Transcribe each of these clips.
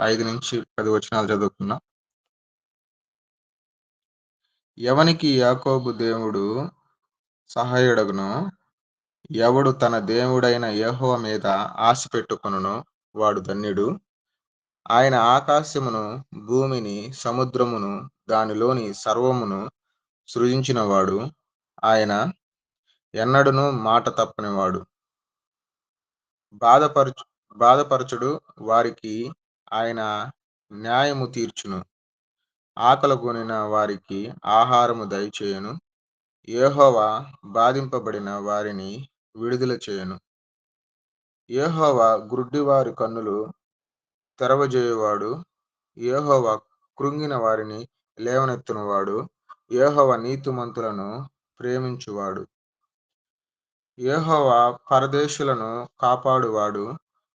5-10 వచనాలు చదువుకుందాం. ఎవనికి యాకోబు దేవుడు సహాయుడగునో, ఎవడు తన దేవుడైన యెహోవా మీద ఆశ పెట్టుకొనునో వాడు ధన్యుడు. ఆయన ఆకాశమును, భూమిని, సముద్రమును, దానిలోని సర్వమును సృజించినవాడు. ఆయన ఎన్నడును మాట తప్పనివాడు. బాధపరచుడు వారికి ఆయన న్యాయము తీర్చును. ఆకలిగొనిన వారికి ఆహారము దయచేయును. యెహోవా బాధింపబడిన వారిని విడుదల చేయును. యెహోవా గ్రుడ్డివారి కన్నులు తెరవజేయువాడు. యెహోవా కృంగిన వారిని లేవనెత్తునవాడు. యెహోవా నీతిమంతులను ప్రేమించువాడు. యెహోవా పరదేశులను కాపాడువాడు.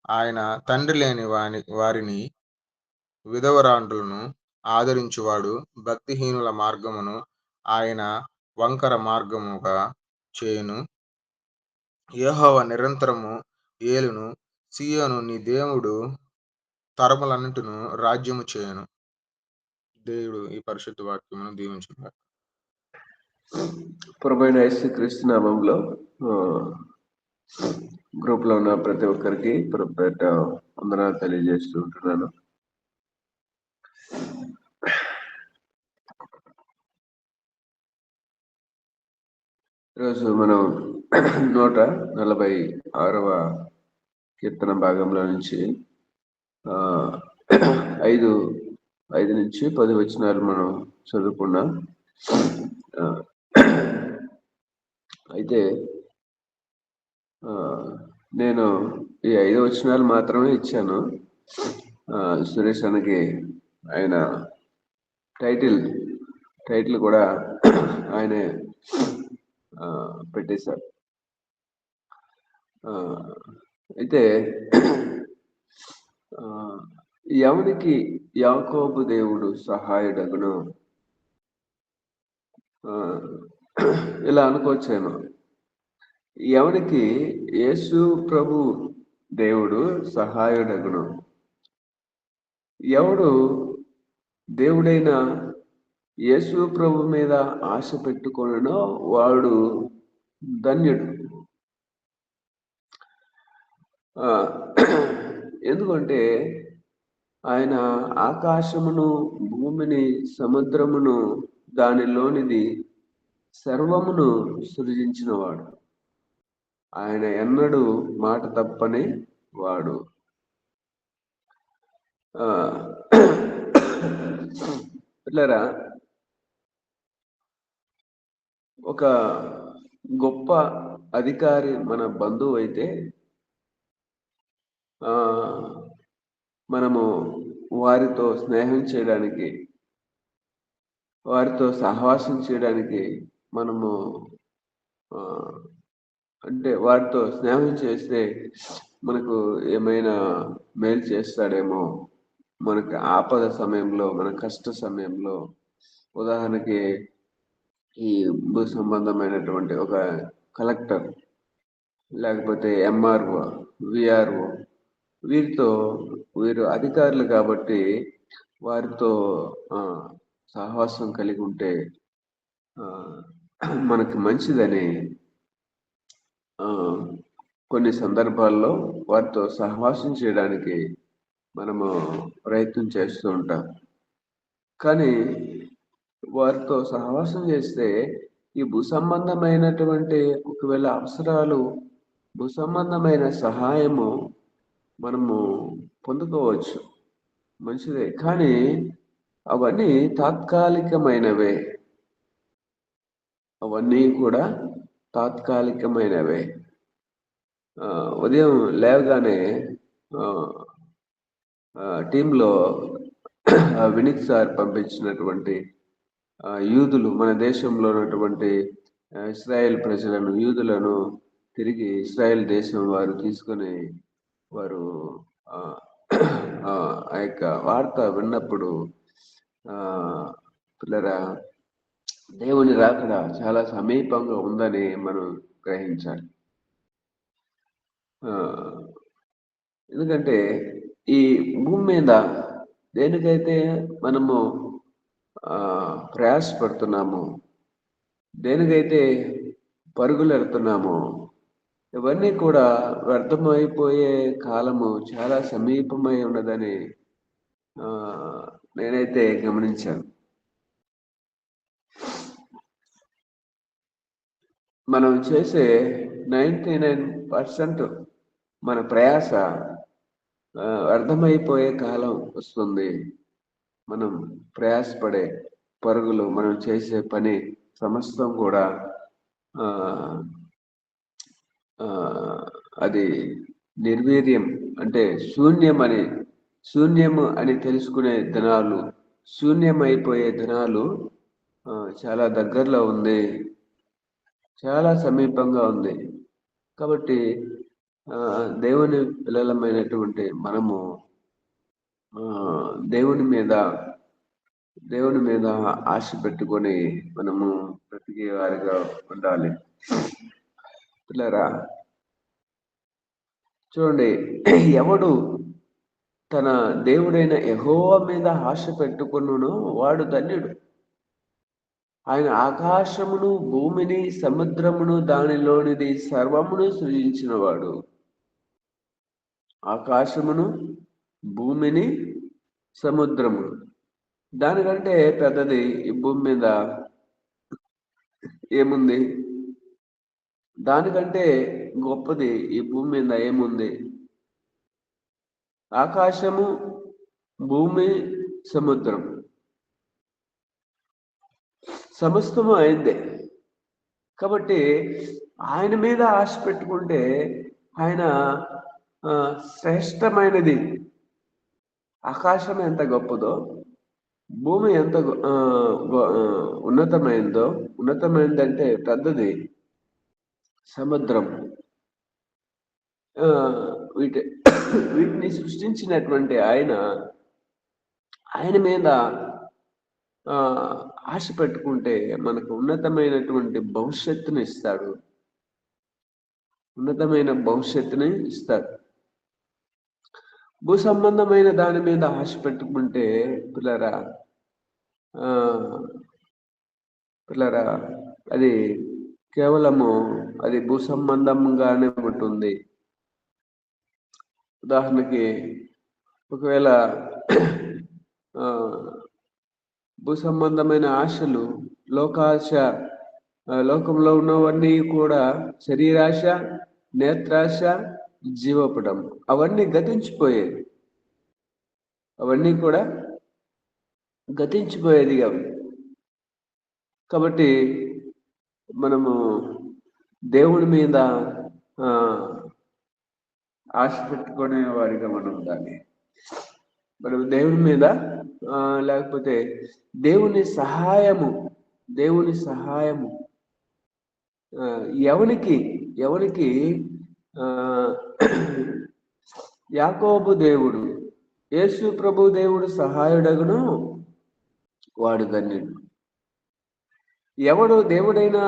ఆయన తండ్రి లేని వారిని, విధవరాండ్రులను ఆదరించువాడు. భక్తిహీనుల మార్గమును ఆయన వంకర మార్గముగా చేయును. యెహోవా నిరంతరము ఏలును. సీయోను నీ దేవుడు తరములన్నిటిను రాజ్యము చేయును. దేవుడు ఈ పరిశుద్ధ వాక్యమును దీవించుగాక. ప్రభువైన యేసుక్రీస్తు నామములో గ్రూప్ లో ఉన్న ప్రతి ఒక్కరికి ప్రభుపేట వందనాలు తెలియజేస్తూ ఉంటున్నాను. ఈరోజు మనం 146వ కీర్తన భాగంలో నుంచి 5 నుంచి 10 వచనాలు మనం చదువుకున్నాం. అయితే నేను ఈ 5 వచనాలు మాత్రమే ఇచ్చాను. సురేష్ అన్నకి ఆయన టైటిల్ కూడా ఆయనే పెట్టేశారు. అయితే ఎవనికి యాకోబు దేవుడు సహాయుడగును, ఇలా అనుకోవచ్చేమో. ఎవనికి యేసు ప్రభు దేవుడు సహాయుడగును, ఎవడు దేవుడైన యేసు ప్రభు మీద ఆశ పెట్టుకొనునో వాడు ధన్యుడు. ఎందుకంటే ఆయన ఆకాశమును, భూమిని, సముద్రమును, దానిలోనిది సర్వమును సృజించినవాడు. ఆయన ఎన్నడూ మాట తప్పని వాడు. పిల్లరా, ఒక గొప్ప అధికారి మన బంధువు అయితే మనము వారితో స్నేహం చేయడానికి, వారితో సహవాసం చేయడానికి మనము అంటే వారితో స్నేహం చేస్తే మనకు ఏమైనా మేలు చేస్తాడేమో, మనకి ఆపద సమయంలో, మన కష్ట సమయంలో. ఉదాహరణకి ఈ భూ సంబంధమైనటువంటి ఒక కలెక్టర్, లేకపోతే ఎంఆర్ఓ, విఆర్ఓ, వీరు అధికారులు కాబట్టి వారితో సహవాసం కలిగి ఉంటే మనకి మంచిదని కొన్ని సందర్భాల్లో వారితో సహవాసం చేయడానికి మనము ప్రయత్నం చేస్తూ ఉంటాం. కానీ వారితో సహవాసం చేస్తే ఈ భూ సంబంధమైనటువంటి ఒకవేళ అవసరాలు, భూ సంబంధమైన సహాయము మనము పొందుకోవచ్చు, మంచిదే. కానీ అవన్నీ తాత్కాలికమైనవే, అవన్నీ కూడా తాత్కాలికమైనవే. ఉదయం లేవగానే టీంలో వినీత్ సార్ పంపించినటువంటి యూదులు, మన దేశంలో ఉన్నటువంటి ఇస్రాయేల్ ప్రజలను, యూదులను తిరిగి ఇస్రాయేల్ దేశం వారు తీసుకొని వారు ఆ యొక్క వార్త విన్నప్పుడు పిల్లరా, దేవుని రాకడ చాలా సమీపంగా ఉందని మనం గ్రహించాలి. ఎందుకంటే ఈ భూమి మీద దేనికైతే మనము ప్రయాసపడుతున్నామో, దేనికైతే పరుగులు ఎడుతున్నామో, ఇవన్నీ కూడా వ్యర్థమైపోయే కాలము చాలా సమీపమై ఉన్నదని నేనైతే గమనించాను. మనం చేసే 99% మన ప్రయాస వ్యర్థమైపోయే కాలం వస్తుంది. మనం ప్రయాసపడే పరుగులు, మనం చేసే పని సమస్తం కూడా అది నిర్వీర్యం, అంటే శూన్యము అని తెలుసుకునే దినాలు, శూన్యమైపోయే దినాలు చాలా దగ్గరలో ఉంది, చాలా సమీపంగా ఉంది. కాబట్టి దేవుని పిల్లలమైనటువంటి మనము దేవుని మీద ఆశ పెట్టుకొని మనము బ్రతికే వారిగా ఉండాలి. పిల్లరా, చూడండి, ఎవడు తన దేవుడైన యెహోవా మీద ఆశ పెట్టుకున్నానో వాడు ధన్యుడు. ఆయన ఆకాశమును, భూమిని, సముద్రమును, దానిలోనిది సర్వమును సృజించినవాడు. ఆకాశమును, భూమిని, సముద్రమును, దానికంటే పెద్దది ఈ భూమి మీద ఏముంది? దానికంటే గొప్పది ఈ భూమి మీద ఏముంది? ఆకాశము, భూమి, సముద్రం సమస్తము అయిందే. కాబట్టి ఆయన మీద ఆశ పెట్టుకుంటే ఆయన శ్రేష్టమైనది. ఆకాశం ఎంత గొప్పదో, భూమి ఎంత ఉన్నతమైందంటే పెద్దది సముద్రం. వీటిని సృష్టించినటువంటి ఆయన మీద ఆశ పెట్టుకుంటే మనకు ఉన్నతమైనటువంటి భవిష్యత్తుని ఇస్తాడు. భూ సంబంధమైన దాని మీద ఆశ పెట్టుకుంటే పిల్లరా అది కేవలము అది భూ సంబంధంగానే ఉంటుంది. ఉదాహరణకి, ఒకవేళ భూ సంబంధమైన ఆశలు, లోకాశ, లోకంలో ఉన్నవన్నీ కూడా శరీరాశ, నేత్రాశ, జీవపడం, అవన్నీ గతించిపోయేది. అవన్నీ కూడా గతించిపోయేది కాబట్టి మనము దేవుడి మీద ఆశ పెట్టుకునే వారిగా మనం ఉండాలి. మనం దేవుని మీద లేకపోతే దేవుని సహాయము ఎవరికి యాకోబు దేవుడు, యేసు ప్రభు దేవుడు సహాయుడగును వాడు ధన్యుడు. ఎవడు దేవుడైన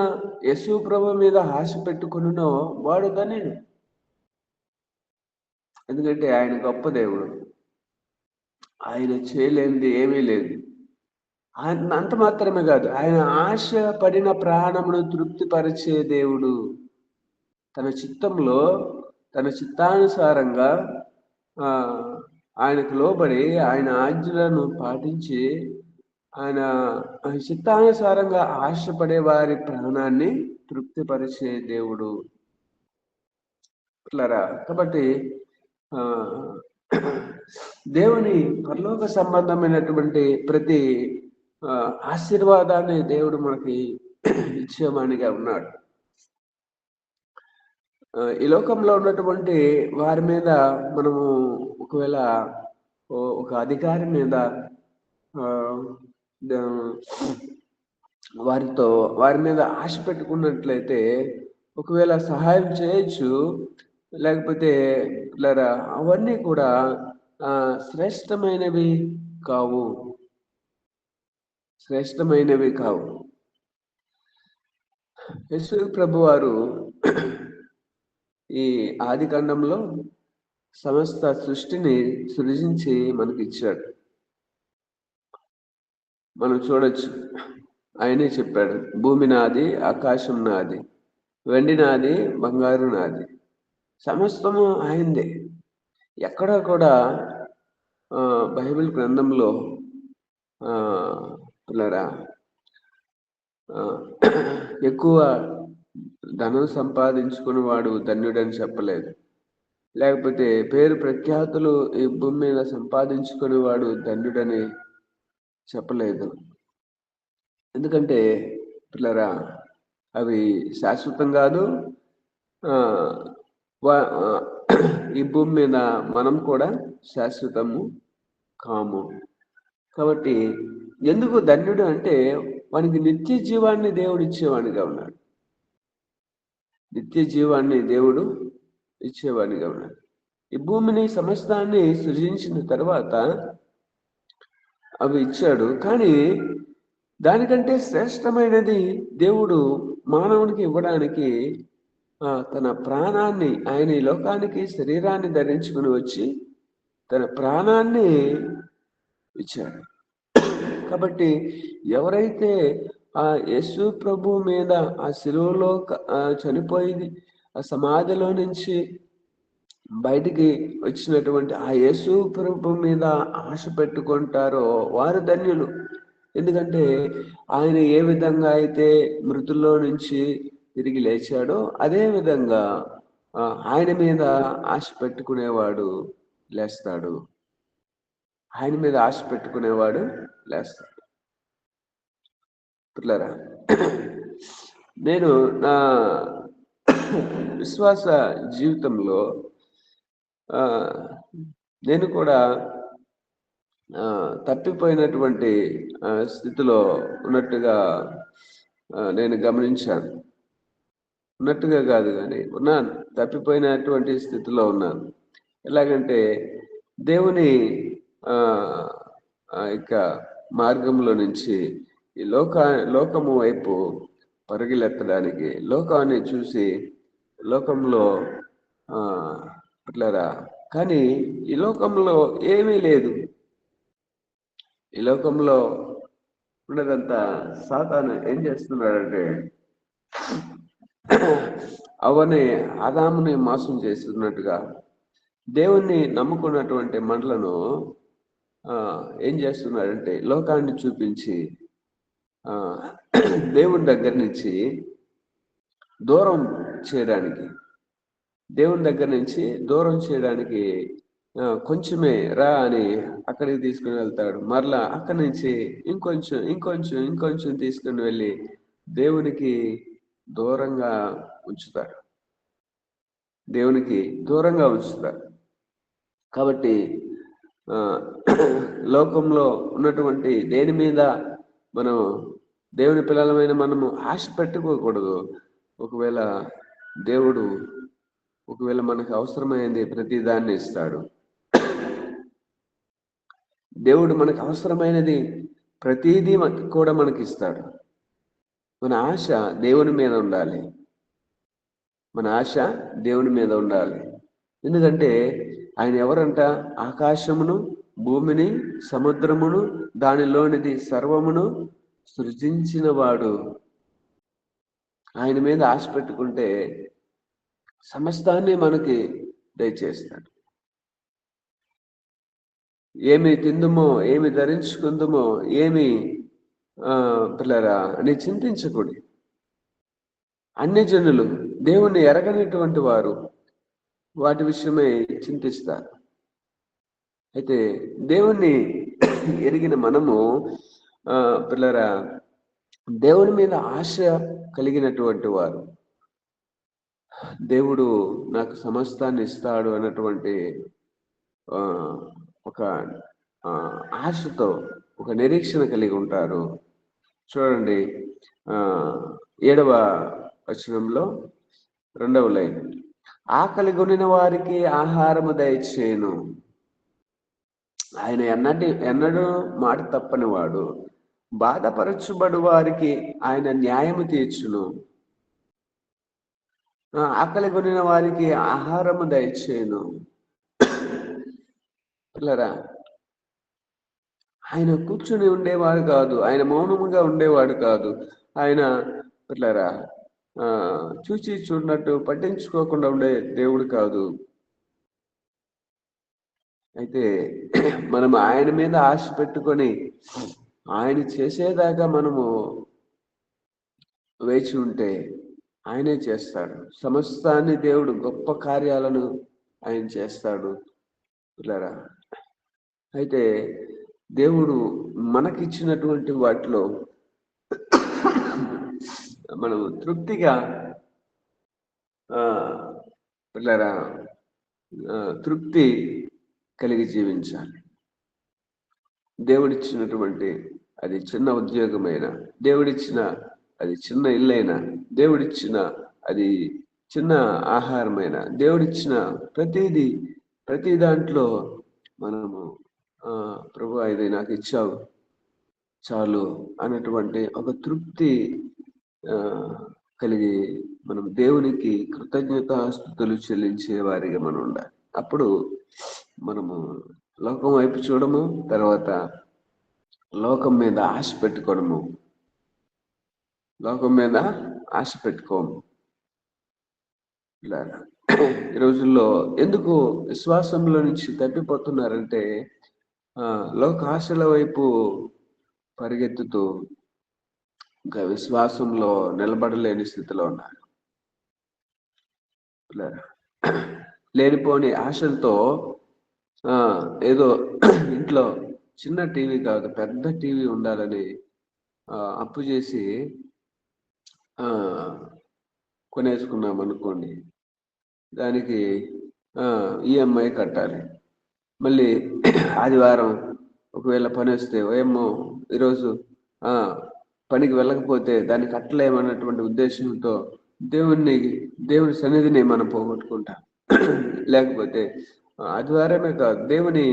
యేసు ప్రభు మీద ఆశ పెట్టుకున్నో వాడు ధన్యుడు. ఎందుకంటే ఆయన గొప్ప దేవుడు, ఆయన చేయలేనిది ఏమీ లేదు. అంత మాత్రమే కాదు, ఆయన ఆశ పడిన ప్రాణమును తృప్తిపరిచే దేవుడు. తన చిత్తానుసారంగా ఆయనకు లోబడి, ఆయన ఆజ్ఞలను పాటించి, ఆయన చిత్తానుసారంగా ఆశపడే వారి ప్రాణాన్ని తృప్తిపరిచే దేవుడు. కాబట్టి దేవుని పరలోక సంబంధమైనటువంటి ప్రతి ఆశీర్వాదాన్ని దేవుడు మనకి ఇచ్చేవానిగా ఉన్నాడు. ఈ లోకంలో ఉన్నటువంటి వారి మీద మనము ఒకవేళ ఒక అధికారి మీద వారి మీద ఆశ పెట్టుకున్నట్లయితే ఒకవేళ సహాయం చేయొచ్చు, లేకపోతే అవన్నీ కూడా శ్రేష్టమైనవి కావు. యేసు ప్రభు వారు ఈ ఆది కాండంలో సమస్త సృష్టిని సృజించి మనకి ఇచ్చాడు. మనం చూడొచ్చు, ఆయనే చెప్పాడు, భూమి నాది, ఆకాశం నాది, వెండి నాది, బంగారు నాది, సమస్తము ఆయనదే. ఎక్కడా కూడా బైబిల్ గ్రంథంలో పిల్లరా ఎక్కువ ధనం సంపాదించుకుని వాడు ధన్యుడని చెప్పలేదు, లేకపోతే పేరు ప్రఖ్యాతులు ఈ భూమి మీద సంపాదించుకుని వాడు ధన్యుడని చెప్పలేదు. ఎందుకంటే పిల్లరా అవి శాశ్వతం కాదు. ఈ భూమి మీద మనం కూడా శాశ్వతము కాము. కాబట్టి ఎందుకు ధన్యుడు అంటే వానికి నిత్య జీవాన్ని దేవుడు ఇచ్చేవాడిగా ఉన్నాడు. నిత్య జీవాన్ని దేవుడు ఇచ్చేవాడిగా ఉన్నాడు. ఈ భూమిని సమస్తాన్ని సృజించిన తర్వాత అవి ఇచ్చాడు. కానీ దానికంటే శ్రేష్టమైనది దేవుడు మానవునికి ఇవ్వడానికి తన ప్రాణాన్ని, ఆయన ఈ లోకానికి శరీరాన్ని ధరించుకుని వచ్చి తన ప్రాణాన్ని ఇచ్చాడు. కాబట్టి ఎవరైతే ఆ యేసు ప్రభు మీద ఆ శిలువలో చనిపోయింది, ఆ సమాధిలో నుంచి బయటికి వచ్చినటువంటి ఆ యేసు ప్రభు మీద ఆశ పెట్టుకుంటారో వారు ధన్యులు. ఎందుకంటే ఆయన ఏ విధంగా అయితే మృతుల్లో నుంచి తిరిగి లేచాడో అదే విధంగా ఆయన మీద ఆశ పెట్టుకునేవాడు లేస్తాడు. ఆయన మీద ఆశ పెట్టుకునేవాడు లేస్తాడు. పిల్లరా, నేను నా విశ్వాస జీవితంలో నేను కూడా తప్పిపోయినటువంటి స్థితిలో ఉన్నట్టుగా నేను గమనించాను. ఉన్నట్టుగా కాదు కానీ ఉన్నాను, తప్పిపోయినటువంటి స్థితిలో ఉన్నాను. ఎలాగంటే దేవుని ఇక మార్గంలో నుంచి ఈ లోకము వైపు పరుగులెత్తడానికి, లోకాన్ని చూసి లోకంలో అట్లారా. కానీ ఈ లోకంలో ఏమీ లేదు. ఈ లోకంలో ఉన్నదంతా సాతాను ఏం చేస్తున్నాడంటే అవన్నీ ఆదాముని మోసం చేస్తున్నట్టుగా దేవుణ్ణి నమ్ముకున్నటువంటి మనలను ఏం చేస్తున్నాడంటే లోకాన్ని చూపించి దేవుని దగ్గర నుంచి దూరం చేయడానికి, దేవుని దగ్గర నుంచి దూరం చేయడానికి కొంచెమే రా అని అక్కడికి తీసుకుని వెళ్తాడు. మరలా అక్కడి నుంచి ఇంకొంచెం తీసుకుని వెళ్ళి దేవునికి దూరంగా ఉంచుతాడు. దేవునికి దూరంగా ఉంచుతాడు. కాబట్టి లోకంలో ఉన్నటువంటి దేని మీద మనం దేవుని పిల్లలమైన మనము ఆశ పెట్టుకోకూడదు. ఒకవేళ దేవుడు మనకు అవసరమైనది ప్రతి దాన్ని ఇస్తాడు. దేవుడు మనకు అవసరమైనది ప్రతిదీ కూడా మనకి ఇస్తాడు. మన ఆశ దేవుని మీద ఉండాలి. మన ఆశ దేవుని మీద ఉండాలి. ఎందుకంటే ఆయన ఎవరంట? ఆకాశమును, భూమిని, సముద్రమును, దానిలోనిది సర్వమును సృజించిన వాడు. ఆయన మీద ఆశ పెట్టుకుంటే సమస్తాన్ని మనకి దయచేస్తాడు. ఏమి తిందుమో, ఏమి ధరించుకుందుమో, ఏమి పిల్లరా అని చింతించకూడదు. అన్ని జనులు, దేవుణ్ణి ఎరగనటువంటి వారు వాటి విషయమై చింతిస్తారు. అయితే దేవుణ్ణి ఎరిగిన మనము పిల్లరా దేవుని మీద ఆశ కలిగినటువంటి వారు, దేవుడు నాకు సమస్తాన్ని ఇస్తాడు అన్నటువంటి ఒక ఆశతో, ఒక నిరీక్షణ కలిగి ఉంటారు. చూడండి 7వ వచనంలో 2వ లైన్, ఆకలి కొనిన వారికి ఆహారము దయచేయును. ఆయన ఎన్నడూ మాట తప్పని వాడు. బాధపరచుబడు వారికి ఆయన న్యాయము తీర్చును. ఆకలి కొనిన వారికి ఆహారము దయచేయును. పిల్లరా, ఆయన కూర్చుని ఉండేవాడు కాదు, ఆయన మౌనముగా ఉండేవాడు కాదు. ఆయన పిల్లరా చూచి చూడనట్టు పట్టించుకోకుండా ఉండే దేవుడు కాదు. అయితే మనం ఆయన మీద ఆశ పెట్టుకొని ఆయన చేసేదాకా మనము వేచి ఉంటే ఆయనే చేస్తాడు. సమస్తాన్ని దేవుడు గొప్ప కార్యాలను ఆయన చేస్తాడు పిల్లరా. అయితే దేవుడు మనకిచ్చినటువంటి వాటిలో మనం తృప్తిగా పిల్లరా తృప్తి కలిగి జీవించాలి. దేవుడిచ్చినటువంటి అది చిన్న ఉద్యోగమైన, దేవుడిచ్చిన అది చిన్న ఇల్లైనా, దేవుడిచ్చిన అది చిన్న ఆహారమైన, దేవుడిచ్చిన ప్రతి దాంట్లో మనము ప్రభు ఇది నాకు ఇచ్చావు చాలు అన్నటువంటి ఒక తృప్తి కలిగి మనం దేవునికి కృతజ్ఞతాస్తుతులు చెల్లించే వారిగా మనం ఉండాలి. అప్పుడు మనము లోకం వైపు చూడము, తర్వాత లోకం మీద ఆశ పెట్టుకోవడము, లోకం మీద ఆశ పెట్టుకోము. ఇలా ఈ రోజుల్లో ఎందుకు విశ్వాసంలో నుంచి తప్పిపోతున్నారంటే లోక ఆశల వైపు పరిగెత్తుతూ ఇంకా విశ్వాసంలో నిలబడలేని స్థితిలో ఉన్నారు. లేనిపోని ఆశలతో ఏదో ఇంట్లో చిన్న టీవీ కాదు పెద్ద టీవీ ఉండాలని అప్పు చేసి కొనేసుకున్నాం అనుకోండి, దానికి ఈఎంఐ కట్టాలి. మళ్ళీ ఆదివారం ఒకవేళ పని వస్తే ఏమో ఈరోజు పనికి వెళ్ళకపోతే దాన్ని కట్టలేమన్నటువంటి ఉద్దేశంతో దేవుని సన్నిధిని మనం పోగొట్టుకుంటాం. లేకపోతే ఆదివారమే కాదు, దేవుని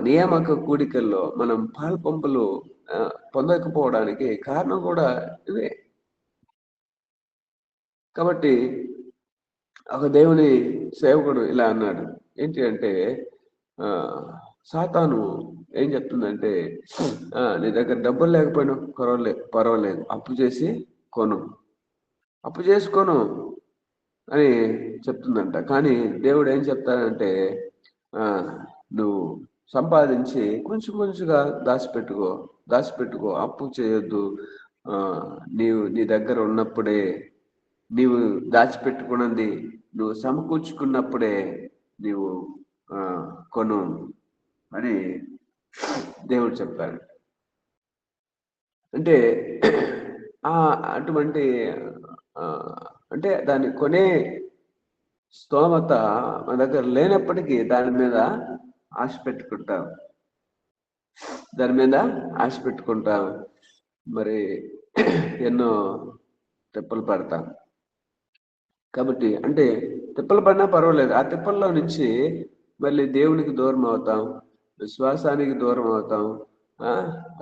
నియామక కూడికల్లో మనం పాలు పంపులు పొందకపోవడానికి కారణం కూడా ఇవే. కాబట్టి ఒక దేవుని సేవకుడు ఇలా అన్నాడు, ఏంటి అంటే సాతాను ఏం చెప్తుందంటే నీ దగ్గర డబ్బులు లేకపోయినా పర్వాలేదు అప్పు చేసి కొను అని చెప్తుందంట. కానీ దేవుడు ఏం చెప్తాడంటే నువ్వు సంపాదించి కొంచెం కొంచెంగా దాచిపెట్టుకో, అప్పు చేయొద్దు. నీ దగ్గర ఉన్నప్పుడే, నీవు దాచిపెట్టుకున్నది నువ్వు సమకూర్చుకున్నప్పుడే నీవు కొను అని దేవుడు చెప్పాడు. అంటే అటువంటి అంటే దాన్ని కొనే స్తోమత మన దగ్గర లేనప్పటికీ దాని మీద ఆశ పెట్టుకుంటాం, మరి ఎన్నో తిప్పలు పడతాం. కాబట్టి అంటే తిప్పలు పడినా పర్వాలేదు, ఆ తిప్పల్లో నుంచి మళ్ళీ దేవునికి దూరం అవుతాం, విశ్వాసానికి దూరం అవుతాం.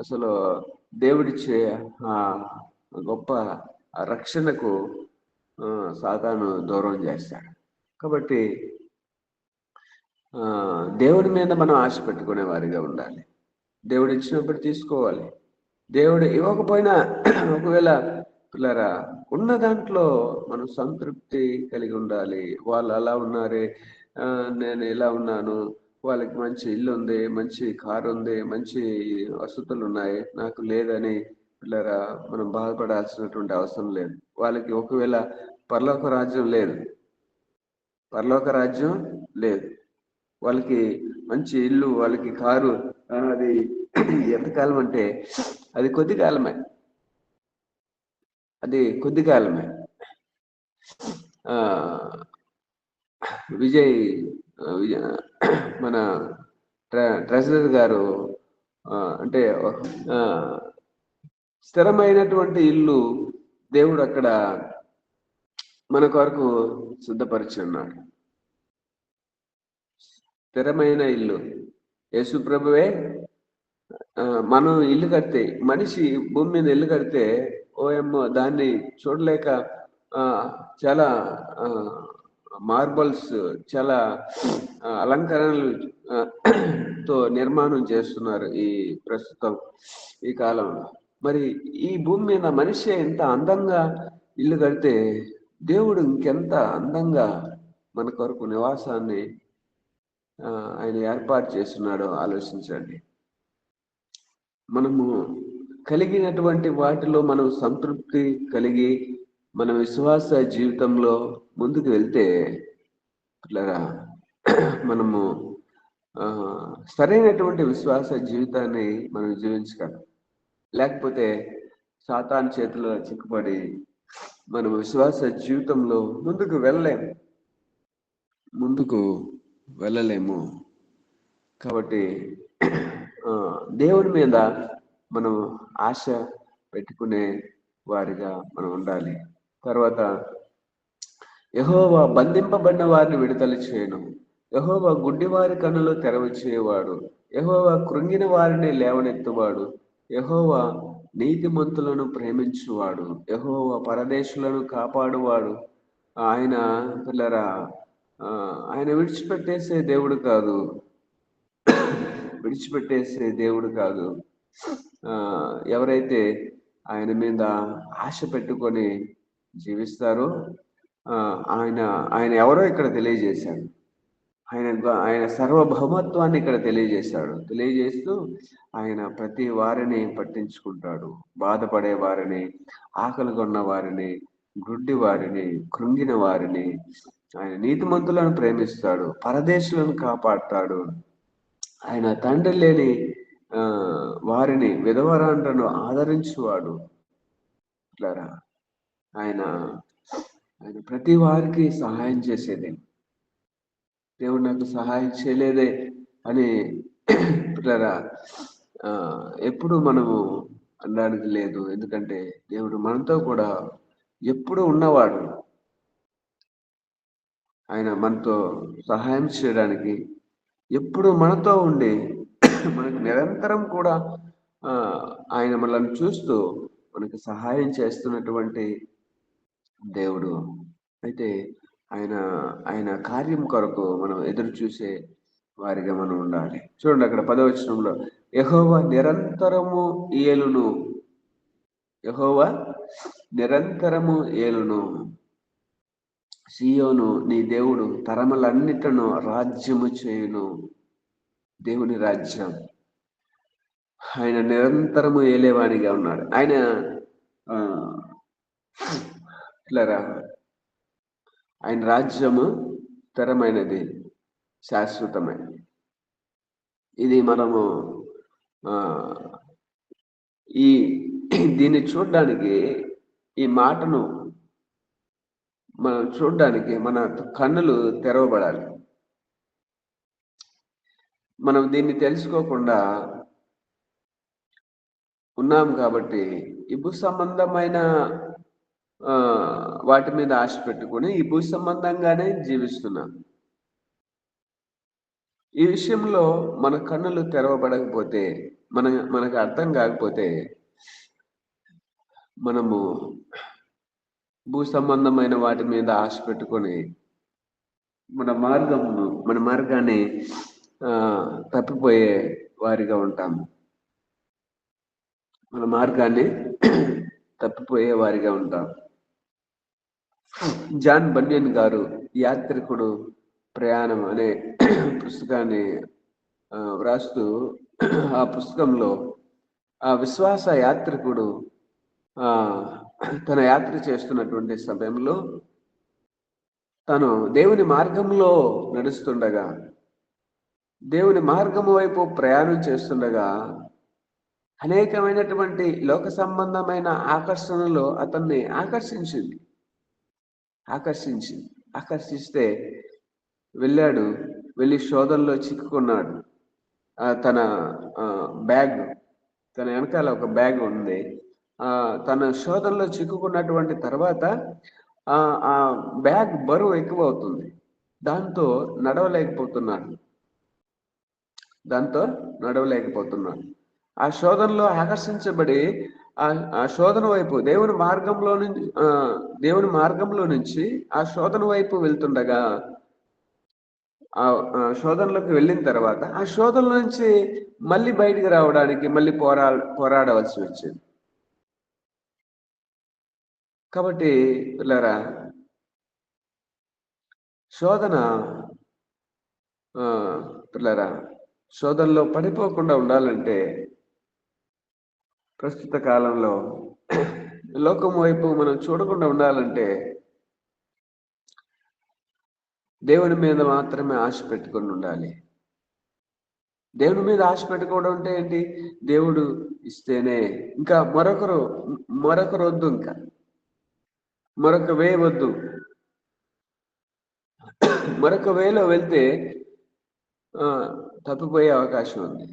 అసలు దేవుడిచ్చే గొప్ప రక్షణకు సాతాను దూరం చేస్తాడు. కాబట్టి దేవుడి మీద మనం ఆశ పెట్టుకునే వారిగా ఉండాలి. దేవుడు ఇచ్చినప్పుడు తీసుకోవాలి. దేవుడు ఇవ్వకపోయినా ఒకవేళ పిల్లరా ఉన్న దాంట్లో మనం సంతృప్తి కలిగి ఉండాలి. వాళ్ళు అలా ఉన్నారే, నేను ఇలా ఉన్నాను, వాళ్ళకి మంచి ఇల్లు ఉంది, మంచి కారు ఉంది, మంచి వసతులు ఉన్నాయి, నాకు లేదని పిల్లరా మనం బాధపడాల్సినటువంటి అవసరం లేదు. వాళ్ళకి ఒకవేళ పరలోక రాజ్యం లేదు, వాళ్ళకి మంచి ఇల్లు, వాళ్ళకి కారు, అది ఎంతకాలం అంటే అది కొద్ది కాలమే. విజయ్ మన ట్రెజరర్ గారు అంటే స్థిరమైనటువంటి ఇల్లు దేవుడు అక్కడ మన కొరకు సిద్ధపరిచి ఉన్నాడు. స్థిరమైన ఇల్లు యేసు ప్రభువే. మనం ఇల్లు కడితే, మనిషి భూమి మీద ఇల్లు కడితే ఓఎమ్మో దాన్ని చూడలేక చాలా మార్బల్స్, చాలా అలంకరణలు ఆ, తో నిర్మాణం చేస్తున్నారు ఈ ప్రస్తుతం ఈ కాలంలో. మరి ఈ భూమి మీద మనిషి ఎంత అందంగా ఇల్లు కడితే దేవుడు ఇంకెంత అందంగా మన కొరకు నివాసాన్ని ఆయన ఏర్పాటు చేస్తున్నాడో ఆలోచించండి. మనము కలిగినటువంటి వాటిలో మనం సంతృప్తి కలిగి మన విశ్వాస జీవితంలో ముందుకు వెళ్తే ఇట్లాగా మనము సరైనటువంటి విశ్వాస జీవితాన్ని మనం జీవించగలం. లేకపోతే సాతాను చేతిలో చిక్కుపడి మనం విశ్వాస జీవితంలో ముందుకు వెళ్ళలేము. కాబట్టి దేవుని మీద మనం ఆశ పెట్టుకునే వారిగా మనం ఉండాలి. తర్వాత యెహోవా బంధింపబడిన వారిని విడుదల చేయను, యెహోవా గుడ్డివారి కన్నులు తెరవచేయవాడు, యెహోవా కృంగిన వారిని లేవనెత్తువాడు, యెహోవా నీతిమంతులను ప్రేమించువాడు, యెహోవా పరదేశులను కాపాడువాడు. ఆయన పిల్లరా ఆయన విడిచిపెట్టేసే దేవుడు కాదు. ఎవరైతే ఆయన మీద ఆశ పెట్టుకొని జీవిస్తారో ఆయన ఎవరో ఇక్కడ తెలియజేశాడు. ఆయన సర్వభౌమత్వాన్ని ఇక్కడ తెలియజేస్తూ ఆయన ప్రతి వారిని పట్టించుకుంటాడు. బాధపడే వారిని, ఆకలిగొన్న వారిని, గుడ్డి వారిని, కృంగిన వారిని, ఆయన నీతిమంతులను ప్రేమిస్తాడు, పరదేశులను కాపాడుతాడు. ఆయన తండ్రి లేని వారిని, విధవరాండ్రను ఆదరించువాడు. ఇట్లారా ఆయన ప్రతి వారికి సహాయం చేసేది. దేవుడు నాకు సహాయం చేయలేదే అని పిల్లరా ఎప్పుడు మనము అనడానికి లేదు. ఎందుకంటే దేవుడు మనతో కూడా ఎప్పుడు ఉన్నవాడు. ఆయన మనతో సహాయం చేయడానికి ఎప్పుడు మనతో ఉండి మనకు నిరంతరం కూడా ఆయన మనల్ని చూస్తూ మనకు సహాయం చేస్తున్నటువంటి దేవుడు. అయితే ఆయన కార్యం కొరకు మనం ఎదురు చూసే వారిగా మనం ఉండాలి. చూడండి అక్కడ 10వ వచనంలో యెహోవా నిరంతరము ఏలును, సీయోను నీ దేవుడు తరములన్నిటను రాజ్యము చేయును. దేవుని రాజ్యం, ఆయన నిరంతరము ఏలేవానిగా ఉన్నాడు. ఆయన ఆయన రాజ్యము స్థిరమైనది, శాశ్వతమైనది. ఇది మనము దీన్ని చూడడానికి, ఈ మాటను మనం చూడడానికి మన కన్నులు తెరవబడాలి. మనం దీన్ని తెలుసుకోకుండా ఉన్నాం కాబట్టి ఈ భూ సంబంధమైన వాటి మీద ఆశ పెట్టుకుని ఈ భూ సంబంధంగానే జీవిస్తున్నాం. ఈ విషయంలో మన కన్నులు తెరవబడకపోతే, మనకు అర్థం కాకపోతే మనము భూ సంబంధమైన వాటి మీద ఆశ పెట్టుకొని మన మార్గాన్ని తప్పిపోయే వారిగా ఉంటాము. జాన్ బన్యన్ గారు యాత్రికుడు ప్రయాణం అనే పుస్తకాన్ని వ్రాస్తూ ఆ పుస్తకంలో ఆ విశ్వాస యాత్రికుడు తన యాత్ర చేస్తున్నటువంటి సమయంలో తను దేవుని మార్గంలో నడుస్తుండగా, దేవుని మార్గము వైపు ప్రయాణం చేస్తుండగా అనేకమైనటువంటి లోక సంబంధమైన ఆకర్షణలు అతన్ని ఆకర్షిస్తే వెళ్ళి శోధనలో చిక్కుకున్నాడు. తన వెనకాల ఒక బ్యాగ్ ఉంది. తన శోధనలో చిక్కుకున్నటువంటి తర్వాత ఆ బ్యాగ్ బరువు ఎక్కువ అవుతుంది. దాంతో నడవలేకపోతున్నాడు. ఆ శోధనలో ఆకర్షించబడి ఆ శోధన వైపు దేవుని మార్గంలో నుంచి ఆ శోధన వైపు వెళ్తుండగా ఆ శోధనలోకి వెళ్ళిన తర్వాత ఆ శోధన నుంచి మళ్ళీ బయటికి రావడానికి మళ్ళీ పోరాడవలసి వచ్చింది. కాబట్టి పిల్లరా, శోధన ఆ, పిల్లరా, శోధనలో పడిపోకుండా ఉండాలంటే ప్రస్తుత కాలంలో లోకం వైపు మనం చూడకుండా ఉండాలంటే దేవుని మీద మాత్రమే ఆశ పెట్టుకొని ఉండాలి. దేవుని మీద ఆశ పెట్టుకోవడం అంటే ఏంటి? దేవుడు ఇస్తేనే, ఇంకా మరొకరు వద్దు, ఇంకా మరొక వే వద్దు. మరొక వేలో వెళ్తే తప్పిపోయే అవకాశం ఉంది.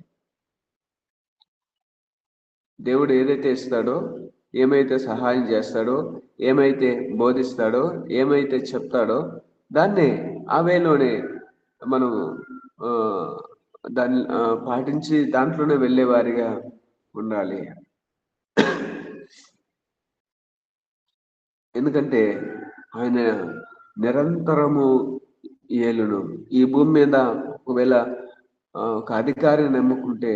దేవుడు ఏదైతే ఇస్తాడో, ఏమైతే సహాయం చేస్తాడో, ఏమైతే బోధిస్తాడో, ఏమైతే చెప్తాడో దాన్నే ఆ వేలోనే మనం దాన్ని పాటించి దాంట్లోనే వెళ్ళేవారిగా ఉండాలి. ఎందుకంటే ఆయన నిరంతరము ఏలును. ఈ భూమి మీద ఒకవేళ ఒక అధికారిని నమ్ముకుంటే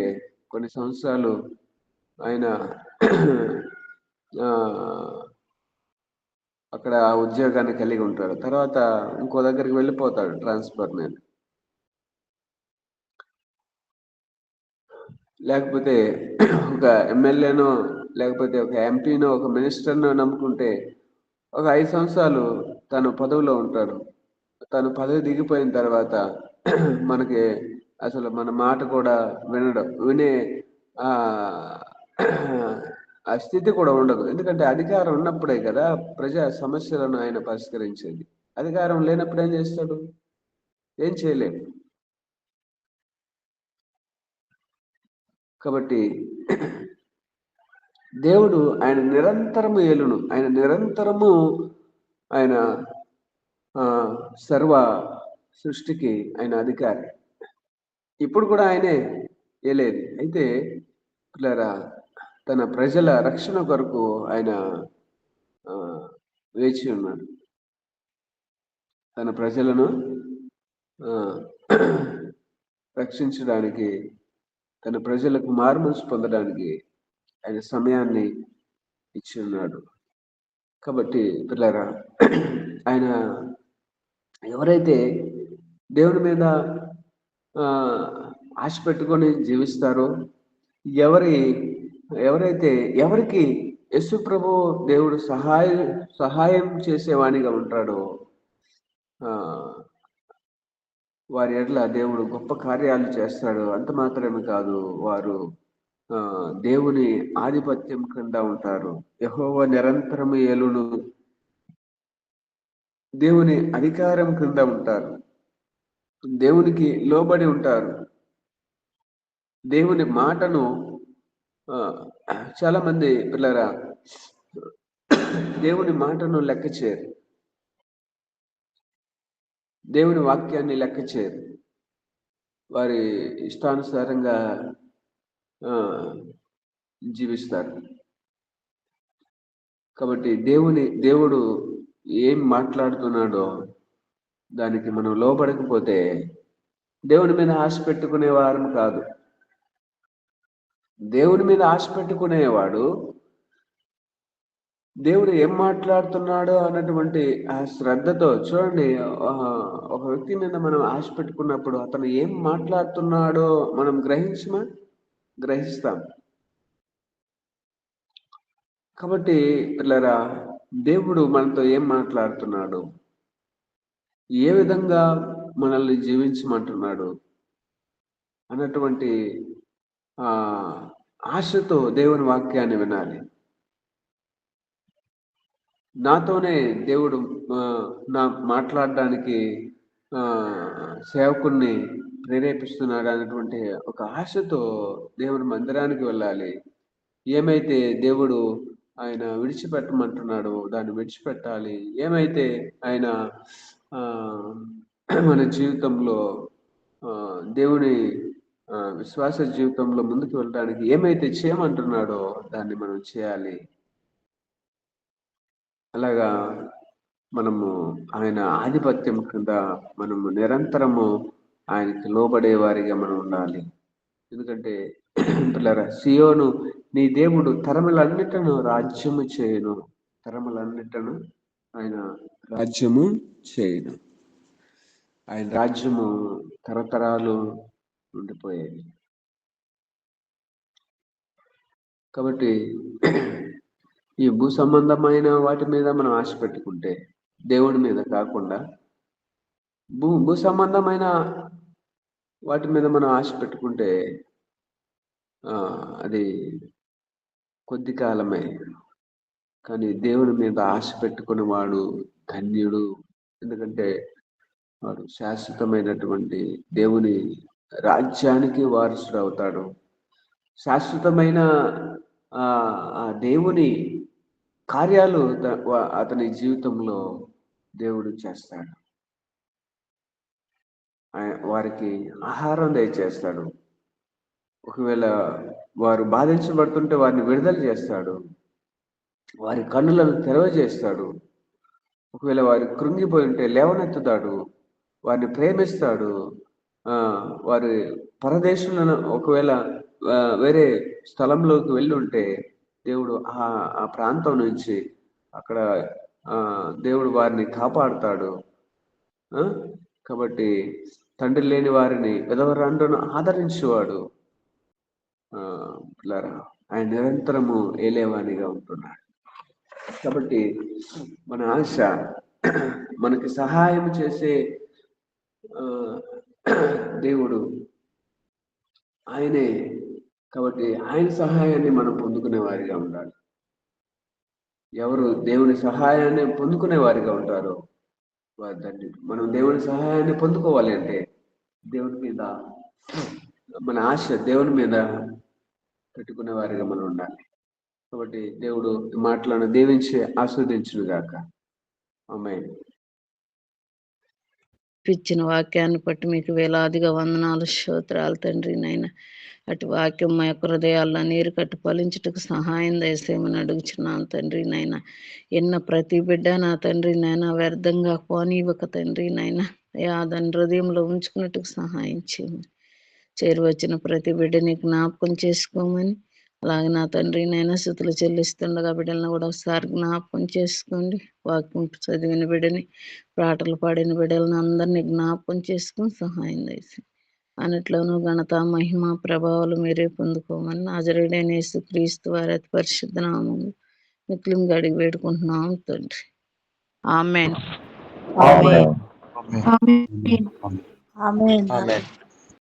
కొన్ని సంవత్సరాలు ఆయన అక్కడ ఆ ఉద్యోగాన్ని కలిగి ఉంటాడు. తర్వాత ఇంకో దగ్గరికి వెళ్ళిపోతాడు ట్రాన్స్ఫర్ మీద. లేకపోతే ఒక ఎమ్మెల్యేనో, లేకపోతే ఒక ఎంపీనో, ఒక మినిస్టర్నో నమ్ముకుంటే ఒక 5 సంవత్సరాలు తను పదవిలో ఉంటాడు. తను పదవి దిగిపోయిన తర్వాత మనకి అసలు మన మాట కూడా వినే ఆ స్థితి కూడా ఉండదు. ఎందుకంటే అధికారం ఉన్నప్పుడే కదా ప్రజా సమస్యలను ఆయన పరిష్కరించేది. అధికారం లేనప్పుడు ఏం చేస్తాడు? ఏం చేయలేడు. కాబట్టి దేవుడు ఆయన నిరంతరము ఏలును. ఆయన నిరంతరము ఆయన సర్వ సృష్టికి ఆయన అధికారి. ఇప్పుడు కూడా ఆయనే ఏలేది. అయితే పిల్లరా, తన ప్రజల రక్షణ కొరకు ఆయన వేచి ఉన్నాడు. తన ప్రజలను రక్షించడానికి, తన ప్రజలకు మారుమనసు పొందడానికి ఆయన సమయాన్ని ఇచ్చి ఉన్నాడు. కాబట్టి పిల్లరా, ఆయన ఎవరైతే దేవుని మీద ఆశ పెట్టుకొని జీవిస్తారో, ఎవరికి యేసు ప్రభు దేవుడు సహాయం చేసేవానిగా ఉంటాడో వారి ఎడల దేవుడు గొప్ప కార్యాలు చేస్తాడు. అంత మాత్రమే కాదు, వారు దేవుని ఆధిపత్యం కింద ఉంటారు. యెహోవా నిరంతరము ఏలును. దేవుని అధికారం కింద ఉంటారు. దేవునికి లోబడి ఉంటారు. దేవుని మాటను చాలా మంది పిల్లరా దేవుని మాటను లెక్క చేయరు. దేవుని వాక్యాన్ని లెక్క చేయరు. వారి ఇష్టానుసారంగా జీవిస్తారు. కాబట్టి దేవుడు ఏం మాట్లాడుతున్నాడో దానికి మనం లోబడకపోతే దేవుని మీద ఆశ పెట్టుకునే వారం కాదు. దేవుని మీద ఆశ పెట్టుకునేవాడు దేవుడు ఏం మాట్లాడుతున్నాడో అన్నటువంటి ఆ శ్రద్ధతో చూడండి. ఒక వ్యక్తి మీద మనం ఆశ పెట్టుకున్నప్పుడు అతను ఏం మాట్లాడుతున్నాడో మనం గ్రహిస్తాం. కాబట్టి పిల్లరా, దేవుడు మనతో ఏం మాట్లాడుతున్నాడు, ఏ విధంగా మనల్ని జీవించమంటున్నాడు అన్నటువంటి ఆశతో దేవుని వాక్యాన్ని వినాలి. నాతోనే దేవుడు మాట్లాడడానికి సేవకుణ్ణి ప్రేరేపిస్తున్నాడు అన్నటువంటి ఒక ఆశతో దేవుని మందిరానికి వెళ్ళాలి. ఏమైతే దేవుడు ఆయన విడిచిపెట్టమంటున్నాడో దాన్ని విడిచిపెట్టాలి. ఏమైతే ఆయన మన జీవితంలో దేవుని విశ్వాస జీవితంలో ముందుకు వెళ్ళడానికి ఏమైతే చేయమంటున్నాడో దాన్ని మనం చేయాలి. అలాగా మనము ఆయన ఆధిపత్యం కింద మనము నిరంతరము ఆయనకి లోబడే వారిగా మనం ఉండాలి. ఎందుకంటే పిల్లరా, సియోను నీ దేవుడు తరములన్నిటను రాజ్యము చేయను. తరములన్నిటను ఆయన రాజ్యము చేయను. ఆయన రాజ్యము తరతరాలు ఉండిపోయేది. కాబట్టి ఈ భూ సంబంధమైన వాటి మీద మనం ఆశ పెట్టుకుంటే, దేవుడి మీద కాకుండా భూ సంబంధమైన వాటి మీద మనం ఆశ పెట్టుకుంటే అది కొద్ది కాలమే. కానీ దేవుని మీద ఆశ పెట్టుకుని వాడు ధన్యుడు. ఎందుకంటే వాడు శాశ్వతమైనటువంటి దేవుని రాజ్యానికి వారసుడు అవుతాడు. శాశ్వతమైన ఆ దేవుని కార్యాలు అతని జీవితంలో దేవుడు చేస్తాడు. వారికి ఆహారం దయచేస్తాడు. ఒకవేళ వారు బాధించబడుతుంటే వారిని విడుదల చేస్తాడు. వారి కన్నులను తెరవజేస్తాడు. ఒకవేళ వారు కృంగిపోయి ఉంటే లేవనెత్తుతాడు. వారిని ప్రేమిస్తాడు. వారి పరదేశంలో ఒకవేళ వేరే స్థలంలోకి వెళ్ళి ఉంటే దేవుడు ఆ ప్రాంతం నుంచి అక్కడ దేవుడు వారిని కాపాడుతాడు. కాబట్టి తండ్రి లేని వారిని విధవరాండ్రును ఆదరించేవాడు. ఆయన నిరంతరము ఏలేవానిగా ఉంటున్నాడు. కాబట్టి మన ఆశ మనకి సహాయం చేసే దేవుడు ఆయనే. కాబట్టి ఆయన సహాయాన్ని మనం పొందుకునే వారిగా ఉండాలి. ఎవరు దేవుని సహాయాన్ని పొందుకునే వారిగా ఉంటారో వారి ధన్యుడు. మనం దేవుని సహాయాన్ని పొందుకోవాలి అంటే దేవుని మీద మన ఆశ దేవుని మీద పెట్టుకునే వారిగా మనం ఉండాలి. కాబట్టి దేవుడు ఈ మాటలను దీవించి ఆస్వాదించును గాక. ఆమేన్. ఇచ్చిన వాక్యాన్ని బట్టి మీకు వేలాదిగా వందనాలు, స్తోత్రాలు తండ్రి. నాయన అటు వాక్యం మా యొక్క హృదయాల్లో నీరు కట్టు ఫలించుటకు సహాయం దయచేయమని అడుగుచున్నాను తండ్రి. నాయన ఎన్న ప్రతి బిడ్డ నా తండ్రి నాయన వ్యర్థంగా పోనివ్వక తండ్రి నాయన దాని హృదయంలో ఉంచుకున్నట్టుకు సహాయం చేయమని, చేరువచ్చిన ప్రతి బిడ్డని జ్ఞాపకం చేసుకోమని, అలాగే నా తండ్రి నాయన స్తుతులు చెల్లిస్తుండగా బిడ్డలను కూడా ఒకసారి జ్ఞాపకం చేసుకోండి. వాక్యం చదివిన బిడ్డని, పాటలు పాడిన బిడ్డలను అందరినీ జ్ఞాపకం చేసుకుని సహాయం చేసి అన్నిట్లోనూ ఘనత మహిమ ప్రభావాలు మీరే పొందుకోమని నాజరేయుడైన యేసుక్రీస్తు వారి అతి పరిశుద్ధ నామములో మిక్కిలిం గడిగి వేడుకుంటున్నాం తండ్రి. ఆమేన్. ఆమేన్. ఆమేన్. ఆమేన్.